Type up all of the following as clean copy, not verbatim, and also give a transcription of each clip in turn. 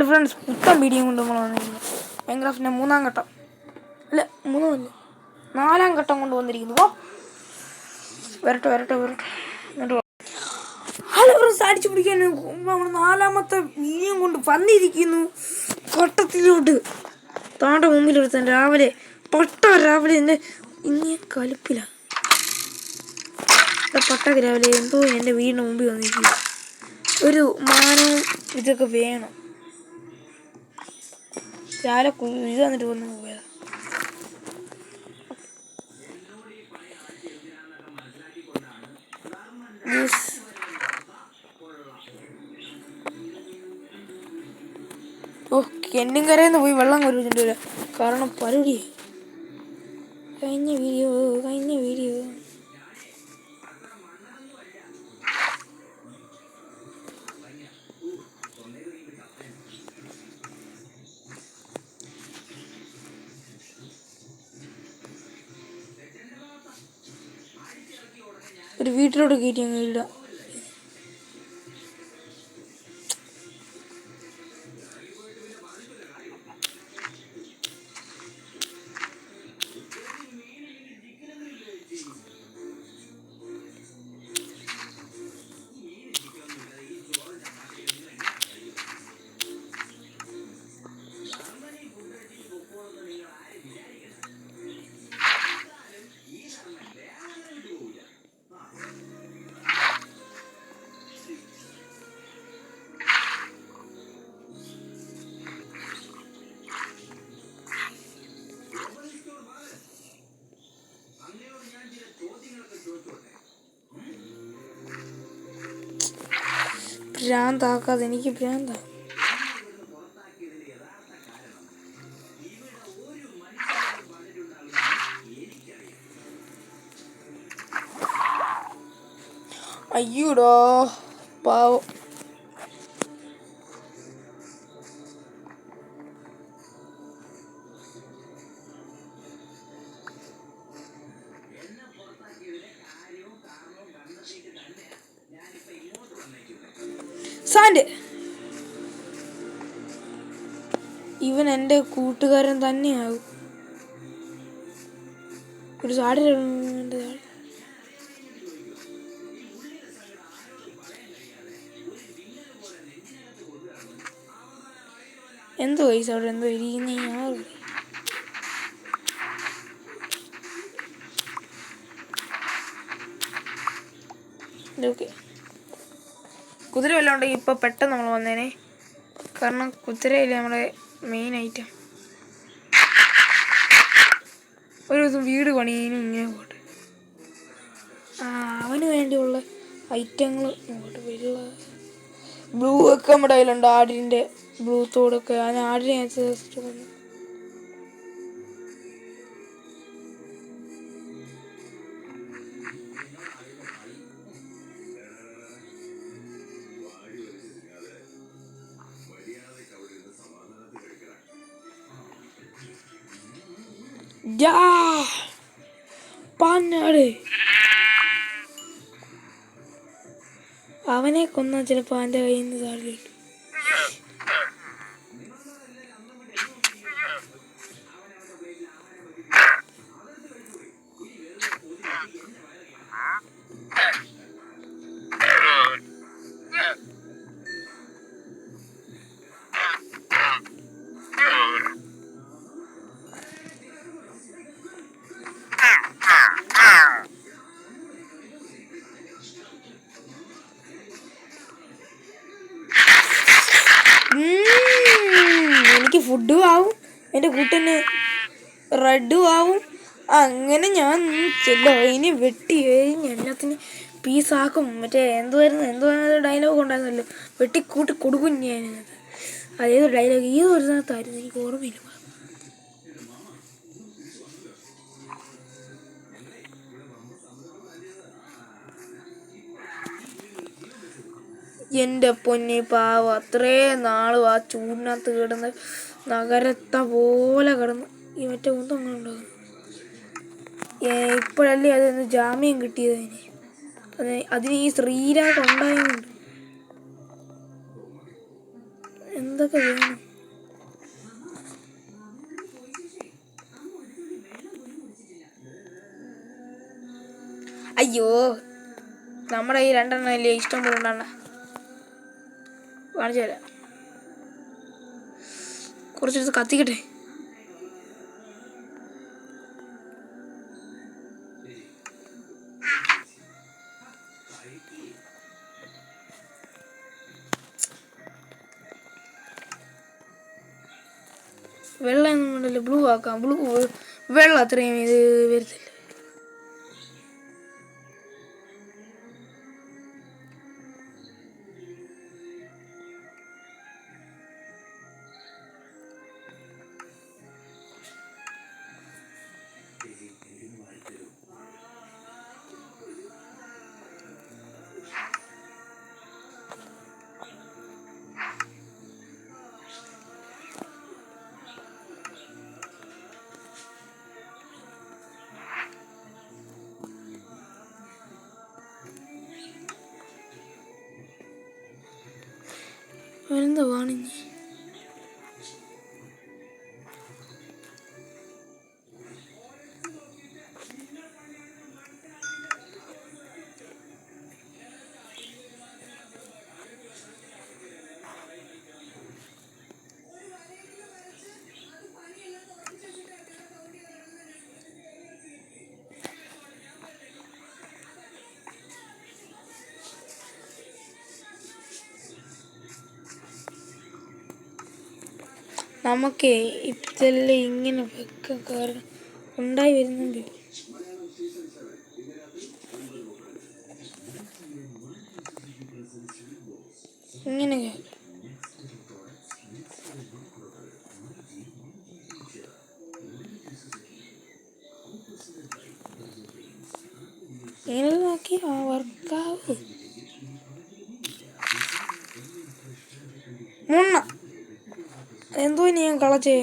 Friends പുത്തൻ video കൊണ്ട് നമ്മൾ വന്നിരിക്കുന്നു. മൈൻക്രാഫ്റ്റിൻ്റെ മൂന്നാം ഘട്ടം അല്ല മൂന്നല്ല 4-ാം ഘട്ടം കൊണ്ട് വന്നിരിക്കുന്നു. വരട്ടെ ഹലോ ഫ്രണ്ട്സ്, അടിച്ചു പിടിക്കാൻ നമ്മൾ 4-ാമത്തെ വീഡിയോ കൊണ്ട് വന്നിരിക്കുന്നു. ഘട്ടത്തിലോട്ട് താണ്ട മുമ്പിലെടുത്താൻ രാവിലെ എൻ്റെ ഇനി കലുപ്പില പട്ടക്ക് രാവിലെ എന്തോ എൻ്റെ വീടിന് മുമ്പിൽ വന്നിരിക്കുന്നു. ഒരു മാനവും ഇതൊക്കെ വേണം. രാവിലെ ഇത് വന്നിട്ട് വന്ന് പോയതാ. എന്നും കരയെന്ന് പോയി വെള്ളം കൊരുന്നിട്ട് വരാം. കാരണം പരിപാടി കഴിഞ്ഞ വീഡിയോ ഒരു വീട്ടിലോട്ട് കയറ്റി അങ്ങ് ഇടാം. ഭ്രാന്താക്കാതെ, എനിക്ക് ഭ്രാന്താ. അയ്യോടോ പാവം. സാൻഡ്, ഇവൻ എൻ്റെ കൂട്ടുകാരൻ തന്നെയാകും. ഒരു സാടി എന്തോ പൈസ അവിടെ എന്തോ ഇരിക്കുന്ന. ഓക്കെ, കുതിര വല്ലതും ഉണ്ടെങ്കിൽ ഇപ്പോൾ പെട്ടെന്ന് നമ്മൾ വന്നേനെ. കാരണം കുതിരയില്ലേ നമ്മുടെ മെയിൻ ഐറ്റം. ഒരു ദിവസം വീട് പണിയതിനും ഇങ്ങനെ പോട്ടെ. അവന് വേണ്ടിയുള്ള ഐറ്റങ്ങൾ നോക്കട്ടെ. വെള്ള ബ്ലൂ ഒക്കെ നമ്മുടെ കയ്യിലുണ്ട്. ആടിൻ്റെ ബ്ലൂ തോടൊക്കെ. അതിന് ആടിനെ വന്നു. അവനെ കൊന്നാൽ ചിലപ്പോൾ അവൻ്റെ കയ്യിൽ നിന്ന് താഴെ കിട്ടും. എനിക്ക് ഫുഡും ആവും, എൻ്റെ കൂട്ടിന് റെഡും ആവും. അങ്ങനെ ഞാൻ ഇനി വെട്ടി കഴിഞ്ഞ് എല്ലാത്തിനും പീസാക്കും. മറ്റേ എന്തോ ഡയലോഗ് ഉണ്ടായിരുന്നല്ലോ, വെട്ടിക്കൂട്ടി കൊടുക്കും ഞാൻ. അതേതൊരു ഡയലോഗ് ഈ ഒരു സ്ഥലത്തായിരുന്നു, എനിക്ക് ഓർമ്മയില്ല. എൻ്റെ പൊന്നെ പാവം, അത്രയും നാളും ആ ചൂടിനകത്ത് കിടന്ന് നഗരത്തെ പോലെ കിടന്ന് ഈ മറ്റേ ഒന്നുണ്ടോ. ഇപ്പോഴല്ലേ അതൊന്ന് ജാമ്യം കിട്ടിയത്. അതിന് ഈ ശ്രീരാഗ് ഉണ്ടായതുകൊണ്ട് എന്തൊക്കെ വേണം? അയ്യോ, നമ്മുടെ ഈ രണ്ടെണ്ണം അല്ലേ ഇഷ്ടം പോലെ ഉണ്ടെണ്ണ. കാണിച്ചു തരാം. കുറച്ചെടുത്ത് കത്തിക്കട്ടെ. വെള്ളം ഒന്നും വേണ്ടല്ലോ, ബ്ലൂ ആക്കാം. വെള്ളം അത്രയും ഇത് വരത്തില്ല. എന്താ വാണിഞ്ഞ് നമുക്ക് ഇതെല്ലാം ഇങ്ങനെ വെക്കാൻ കാരണം ഉണ്ടായി വരുന്നുണ്ട്. ഇങ്ങനെ ഇങ്ങനെ നോക്കി ആ വർക്കാവും. എന്തോ ഞാൻ കളച്ചേ.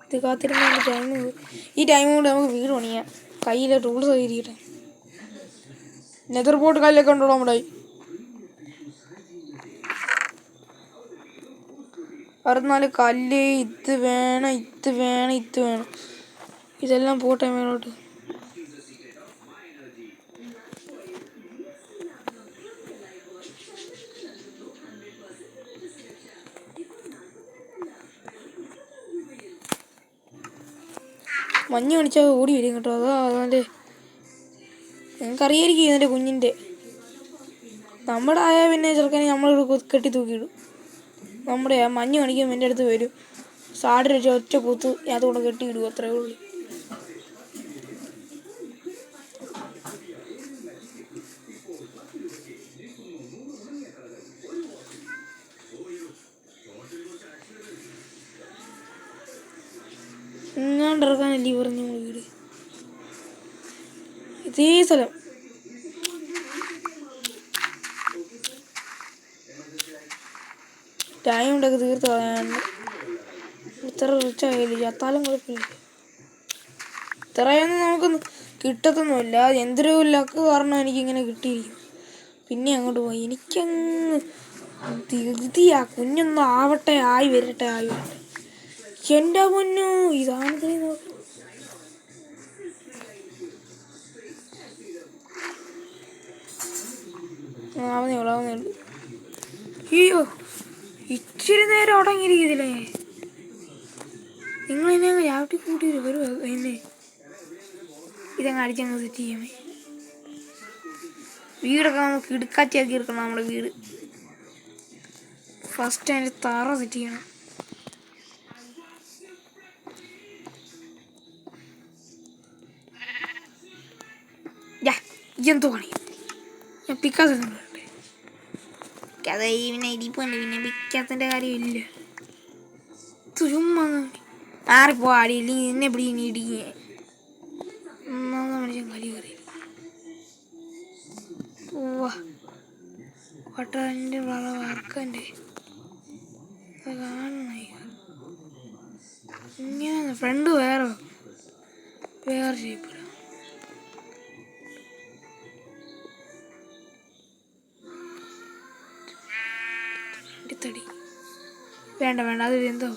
ഇത് കാത്തിരുന്ന ടൈം, ഈ ടൈം കൊണ്ട് നമുക്ക് വീട് പണിയാം. കയ്യിലെ ടൂൾസ് കയറിയിട്ട് നെതർ ബോട്ട് കല്ലൊക്കെ ഉണ്ടോ നമ്മുടെ? അറുന്നാല് കല്ല്, ഇത് വേണം, ഇത് വേണം, ഇത് വേണം. ഇതെല്ലാം പോട്ടെ മേലോട്ട്. മഞ്ഞ് കാണിച്ചാൽ ഓടി വരും കേട്ടോ. അതാ നിങ്ങൾക്കറിയായിരിക്കും ഇതിൻ്റെ കുഞ്ഞിൻ്റെ. നമ്മുടെ ആയാൽ പിന്നെ ചെറുക്കനെ നമ്മൾ കെട്ടി തൂക്കിയിടും. നമ്മുടെ മഞ്ഞ് കാണിക്കുമ്പോൾ എൻ്റെ അടുത്ത് വരും. സാടി ഒറ്റ കൂത്ത് അതുകൊണ്ട് കെട്ടിയിടും. അത്രേ ഉള്ളൂ. ഇങ്ങാണ്ടിറക്കാനല്ലേ പറഞ്ഞു വീട്. ഇതേ സ്ഥലം. ടൈം ഉണ്ടൊക്കെ തീർത്ത് കളയാണ്ട്. ഇത്ര റിച്ച് ആയില്ല, ചത്താലും കുഴപ്പമില്ല. ഇത്രയൊന്നും നമുക്ക് കിട്ടത്തൊന്നുമില്ല. എന്തൊരു ലക്ക് കാരണം എനിക്കിങ്ങനെ കിട്ടിയിരിക്കും. പിന്നെ അങ്ങോട്ട് പോയി എനിക്കങ്ങ് ധൃതിയാ. കുഞ്ഞൊന്നും ആവട്ടെ, ആയി വരട്ടെ. എൻ്റെ പൊന്നു, ഇതാണ് നോക്കാം. ആവുന്നേ ഉള്ളൂ. അയ്യോ, ഇച്ചിരി നേരം അടങ്ങിയിരിക്കത്തില്ലേ നിങ്ങൾ? എന്നെ അങ്ങ് ചാവട്ടി കൂട്ടിയിട്ട് വരുമോ എന്നെ? ഇതങ്ങ് അടിച്ചങ്ങ് സെറ്റ് ചെയ്യാമേ. വീടൊക്കെ നമുക്ക് ഇടുക്കാറ്റിയാക്കി എടുക്കണം. നമ്മുടെ വീട് ഫസ്റ്റ് അതിൻ്റെ തറ സെറ്റ് ചെയ്യണം. എന്തോ പണി ഞാൻ പിക്കാത്ത അത് പിന്നെ ഇരിപ്പുണ്ട്. പിന്നെ പിക്കാത്തതിൻ്റെ കാര്യമില്ല. ചുമ്മാ ആറിപ്പോ അടിയില്ല. എന്നെ പിടി ഇനി ഇടിക്കേ. മനുഷ്യൻ കലി കയറി. വട്ടൻ്റെ വളർക്കൻ്റെ ഇങ്ങനെ ഫ്രണ്ട് വേറെ ഷേപ്പില്ല. തടി വേണ്ട വേണ്ട, അത് എന്തോ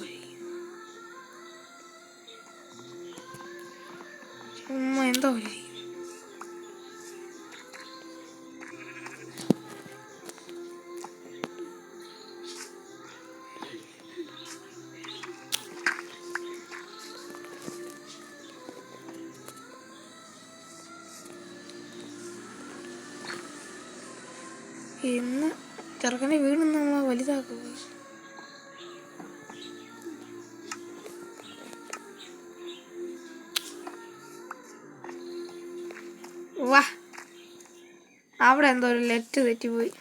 ചുമ്മാ എന്തോ ഇന്ന് ചെറുക്കനെ വീട് നമ്മളെ വലുതാക്കുക. വാ, അവിടെ എന്തോ ഒരു ലെറ്റ് തെറ്റിപ്പോയി.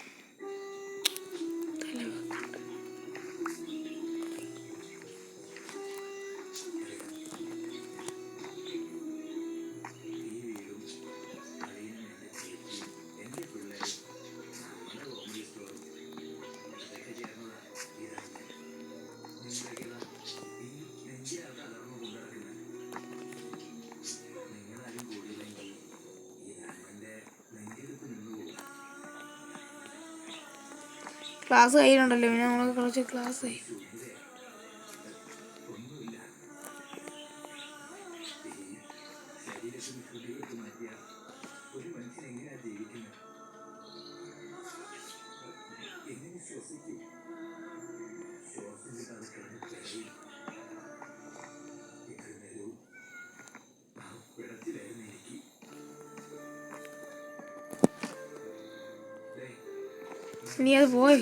ക്ലാസ് കയ്യിലുണ്ടല്ലോ, പിന്നെ നമ്മളൊക്കെ കുറച്ച് ക്ലാസ് ആയി. നീ അത് പോയി.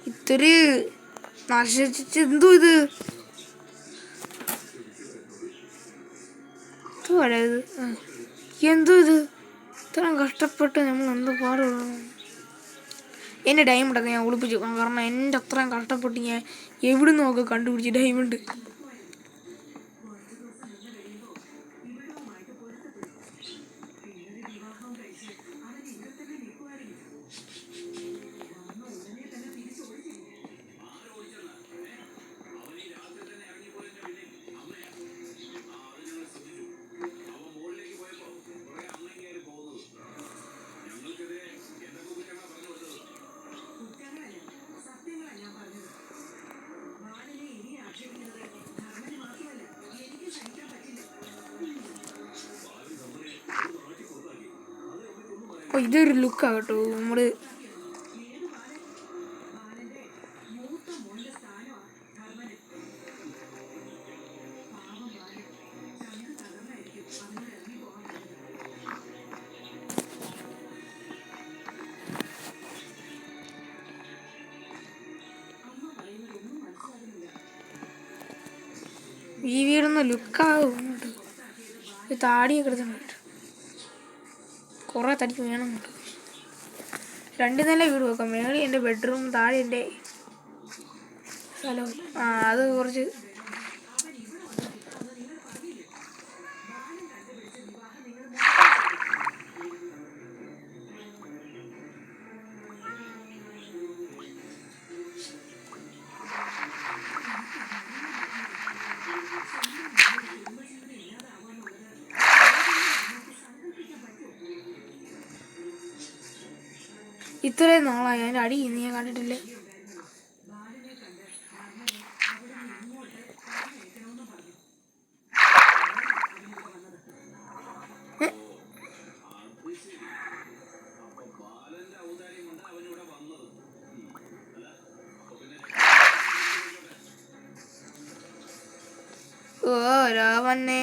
ഇത്തിരി നശിച്ച് എന്തോ ഇത് എന്തോ ഇത് ഇത്രയും കഷ്ടപ്പെട്ട് നമ്മൾ എന്തോ പാടുള്ളൂ. എൻ്റെ ഡയമണ്ടൊക്കെ ഞാൻ ഒളിപ്പിച്ചു, കാരണം എൻ്റെ അത്രയും കഷ്ടപ്പെട്ട് ഞാൻ എവിടെ നിന്നൊക്കെ കണ്ടുപിടിച്ച് ഡയമണ്ട്. അപ്പോൾ ഇതൊരു ലുക്കാണ് കേട്ടോ. നമ്മൾ ഈ വീടൊന്ന് ലുക്കാകും. താടിയൊക്കെ എടുത്തിട്ടുണ്ട്, കുറേ തടിക്ക് വേണം. 2 നില വീട് വെക്കാം. മേളിൽ എൻ്റെ ബെഡ്റൂം, താഴെ എൻ്റെ സ്ഥലവും. അത് കുറച്ച് ഇത്രയും നാളായി അതിൻ്റെ അടി ഇന്ന് ഞാൻ കണ്ടിട്ടില്ല. ഓ രാവണ്ണേ,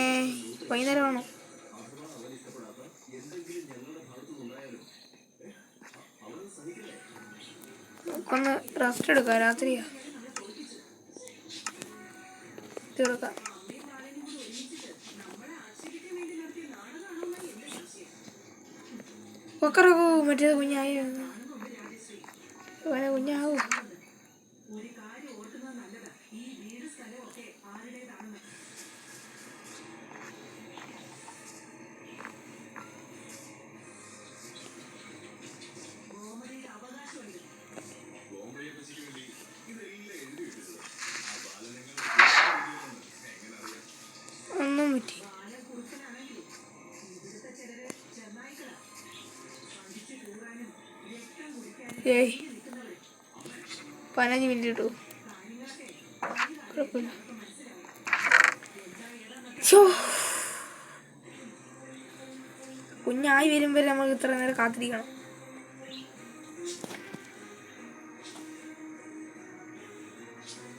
വൈകുന്നേരമാണോ? ഒന്ന് റെസ്റ്റ് എടുക്കാം, രാത്രിയാ. തീർക്കാം. ഒക്കറക്കൂ, മറ്റേത് കുഞ്ഞായി കുഞ്ഞാവൂ. ഏയ് 15 മിനിറ്റ് കിട്ടൂ. കുഴപ്പമില്ല. കുഞ്ഞായി വരുമ്പോൾ നമുക്ക് ഇത്ര നേരം കാത്തിരിക്കണം.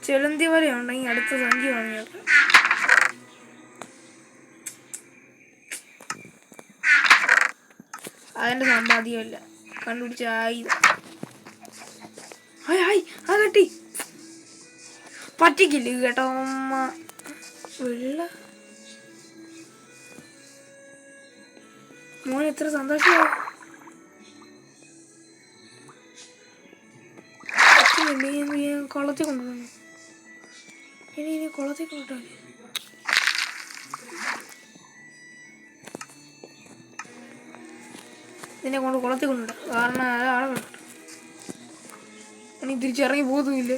ചെലന്തി വരെ ഉണ്ടെങ്കിൽ അടുത്ത സഞ്ചി വാങ്ങിയത്. അതിൻ്റെ സമ്പാദ്യമല്ല കണ്ടുപിടിച്ച ആയുധം. ആ കെട്ടി പറ്റിക്കില്ല കേട്ടോ അമ്മ. വെള്ള മോൻ എത്ര സന്തോഷമായി. കുളത്തിൽ കൊണ്ടുവന്നു. ഇനി കുളത്തിൽ കൊണ്ടുപോയി. ഇതിനെ കൊണ്ട് കുളത്തിൽ കൊണ്ടുവിടാം. കാരണം ആളെ കണ്ടു ഇനി തിരിച്ചിറങ്ങി പോകുന്നില്ല.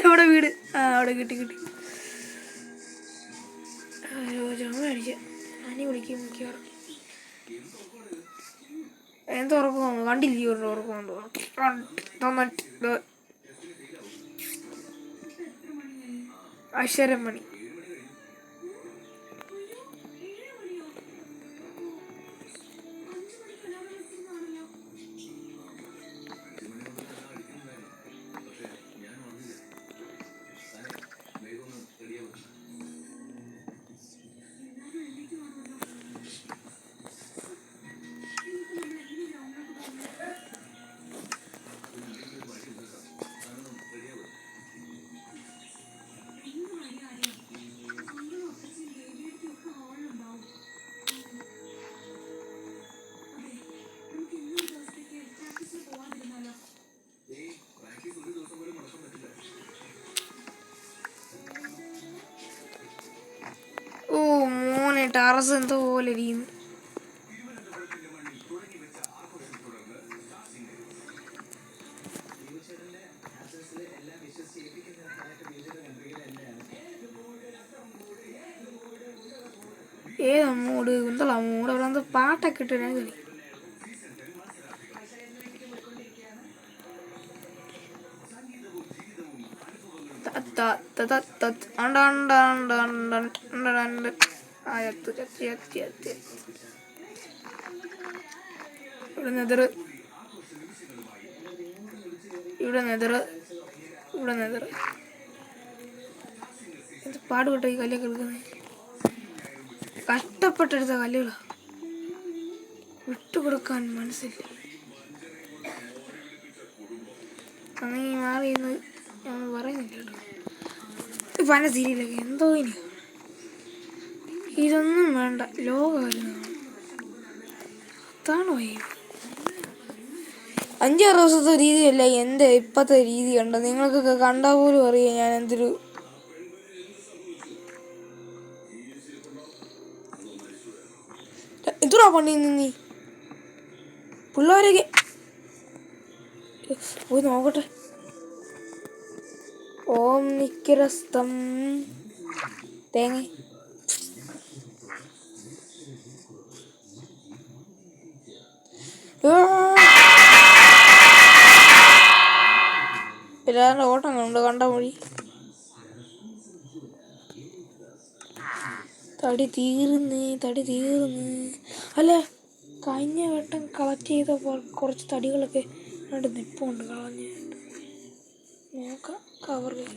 അവിടെ വീട്. അവിടെ കിട്ടി. ചുമ അടിച്ച അനി വിളിക്കും മിക്കവാറും. എന്തോ ഉറക്കം തോന്നുന്നു. കണ്ടില്ലേ ഒരു ഉറക്കം തോന്നുന്നു. അക്ഷരമണി. ഓ മോനെ ടെറസ് എന്തോ പോലെ ഇരിക്കുന്നു. ഏതമ്മൂട് എന്തോളാ മൂട്. അവിടെ എന്തോ പാട്ടൊക്കെ ഇട്ടിട്ടാ കളി. ഇവിടെ നെതറ്. എന്ത് പാടുപെട്ട ഈ കല്ലൊക്കെ എടുക്കുന്നത്. കഷ്ടപ്പെട്ടെടുത്ത കല്ലുകളാ. വിട്ടുകൊടുക്കാൻ മനസ്സില്ല. നീ മാറിയെന്ന് ഞാൻ പറയുന്നില്ല കേട്ടോ. പല സീരിയലൊക്കെ എന്തോ ഇനി ഇതൊന്നും വേണ്ട. ലോകമായിരുന്നു അതാണോ. 5-6 ദിവസത്തെ രീതിയല്ല എൻ്റെ ഇപ്പോഴത്തെ രീതി കണ്ടോ. നിങ്ങൾക്കൊക്കെ കണ്ടാൽ പോലും അറിയാം ഞാൻ എന്തൊരു എന്തുടാ പണി. നീ പിള്ളേരൊക്കെ പോയി നോക്കട്ടെ. ഓം നിക്കരസ്തം തേങ്ങ. എല്ലാവരുടെ ഓട്ടം കണ്ട മൊഴി. തടി തീർന്ന്. അല്ല കഴിഞ്ഞ വട്ടം കളക്ട് ചെയ്തപ്പോൾ കുറച്ച് തടികളൊക്കെ അവിടെ നിപ്പുണ്ട് കളഞ്ഞ്. നോക്കാം കവറിൽ.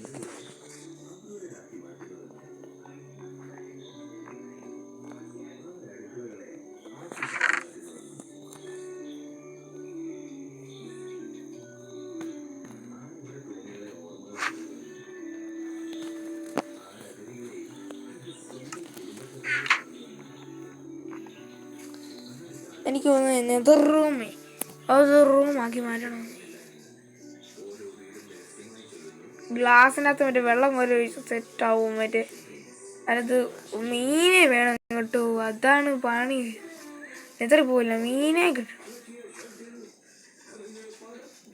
എനിക്ക് തോന്നുന്നു നെതർ റൂമേ അതൊരു റൂമാക്കി മാറ്റണം. ഗ്ലാസിനകത്ത് മറ്റേ വെള്ളം പോലെ ഒഴിച്ച് സെറ്റാവും. മറ്റേ അതിനകത്ത് മീനെ വേണം കേട്ടോ. അതാണ് പണി. എത്ര പോയില്ല മീനെ കിട്ടും.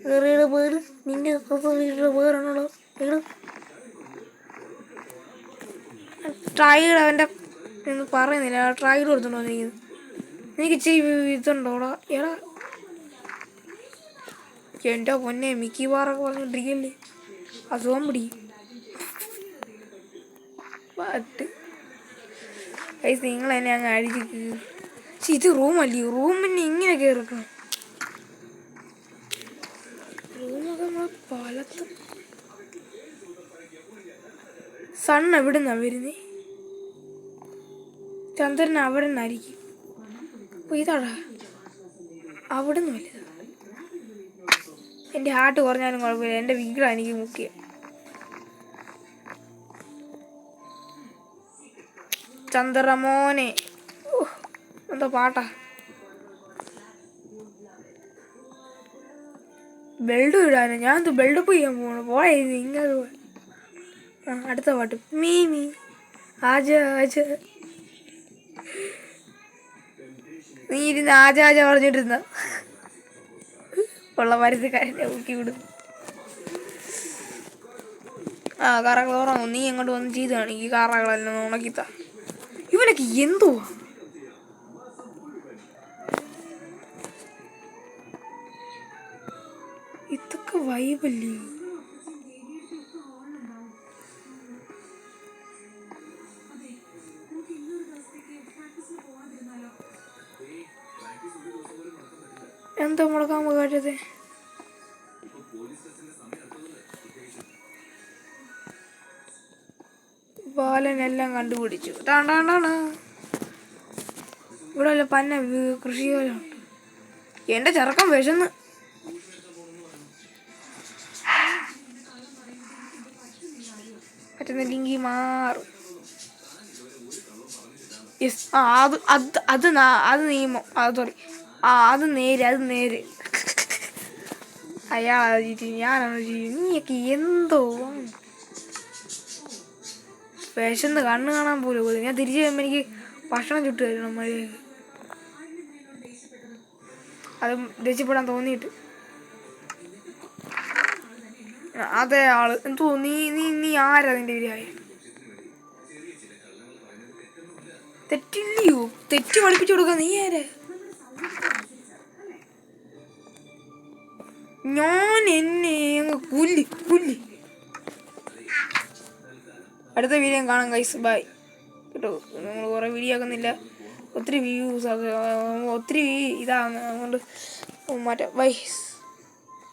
വേറെ പേര് നിന്റെ വീട്ടിലെ പേരാണല്ലോ. ട്രൈഡ് അവൻ്റെ എന്ന് പറയുന്നില്ല. ട്രൈഡ് കൊടുത്തിട്ടുണ്ടോ എനിക്ക് ഇച്ചിരി ഇതുണ്ടോടാ എടാ. എൻ്റെ പൊന്നെ മിക്കി ബാറൊക്കെ പറഞ്ഞിട്ടിരിക്കല്ലേ, അസുഖം പിടിക്കും. പാട്ട് ഗൈസ് നിങ്ങൾ എന്നെ അങ്ങ് അഴിച്ച് കീറി. പക്ഷെ ഇത് റൂമല്ലേ, റൂമിന് ഇങ്ങനെ കയറിക്കണം. റൂമൊക്കെ നമ്മൾ പാലത്ത്. സൺ എവിടെ നിന്നാ വരുന്നേ? ചന്ദ്രൻ അവിടെ നിന്നായിരിക്കും. അപ്പോൾ ഇതാടാ അവിടെ നിന്ന് വലുത്. എൻ്റെ ഹാർട്ട് കുറഞ്ഞാലും കുഴപ്പമില്ല, എൻ്റെ വിഗ്രഹം എനിക്ക് മുഖ്യം. ചന്ദ്രമോനെ എന്താ പാട്ടാ. ബെൽഡ് ഇടാനോ? ഞാൻ എന്ത് ബെൽഡപ്പ് ചെയ്യാൻ പോകണം? പോയത് ഇങ്ങനെ. അടുത്ത പാട്ട് മീമി ആജ ആജ. നീ ഇരുന്ന് ആജ ആജ പറഞ്ഞിട്ടിരുന്ന ഉള്ള മരുന്നുകാരനെ ഊക്കി വിടും. കറകൾ ഉറങ്ങും. നീ എങ്ങോട്ട് വന്ന് ചെയ്ത് കാണിക്ക്. കറകളെല്ലാം ഉണക്കിത്ത. ഇവനൊക്കെ എന്തോ ഇതൊക്കെ വൈബല്ലേ. എന്താ മുടക്കാൻ പോകാറ്റത്? ബാലനെല്ലാം കണ്ടുപിടിച്ചു. ഇവിടെ അല്ല പന്ന കൃഷികാലം. എൻ്റെ ചെറുക്കം വിശന്ന്. പറ്റുന്നില്ലെങ്കിൽ മാറും. യെസ്. അത് നിയമം. സോറി, അത് നേര്. അയാളാണ് ചെയ്യും, ഞാനാണ് ചെയ്യും. നീയൊക്കെ എന്തോ വിശന്ന് കണ്ണ് കാണാൻ പോലും. ഞാൻ തിരിച്ചു വരുമ്പോൾ എനിക്ക് ഭക്ഷണം ചുട്ട് തരണം മഴയൊക്കെ. അത് ദേഷ്യപ്പെടാൻ തോന്നിയിട്ട്. അതേ ആള് എന്തോ. നീ ആരാ? നിന്റെ വിരായി തെറ്റില്ലയോ? തെറ്റ് പഠിപ്പിച്ചു കൊടുക്ക. നീ ആരാ? ഞാൻ എന്നെ അങ്ങ് കുല്ലി. അടുത്ത വീഡിയോ കാണാം ഗൈസ്. ബൈ കേട്ടോ. നമ്മൾ കുറേ വീഡിയോ ആക്കുന്നില്ല, ഒത്തിരി വ്യൂസ് ഒത്തിരി ഇതാണ് അതുകൊണ്ട് മാറ്റാം. ബൈ.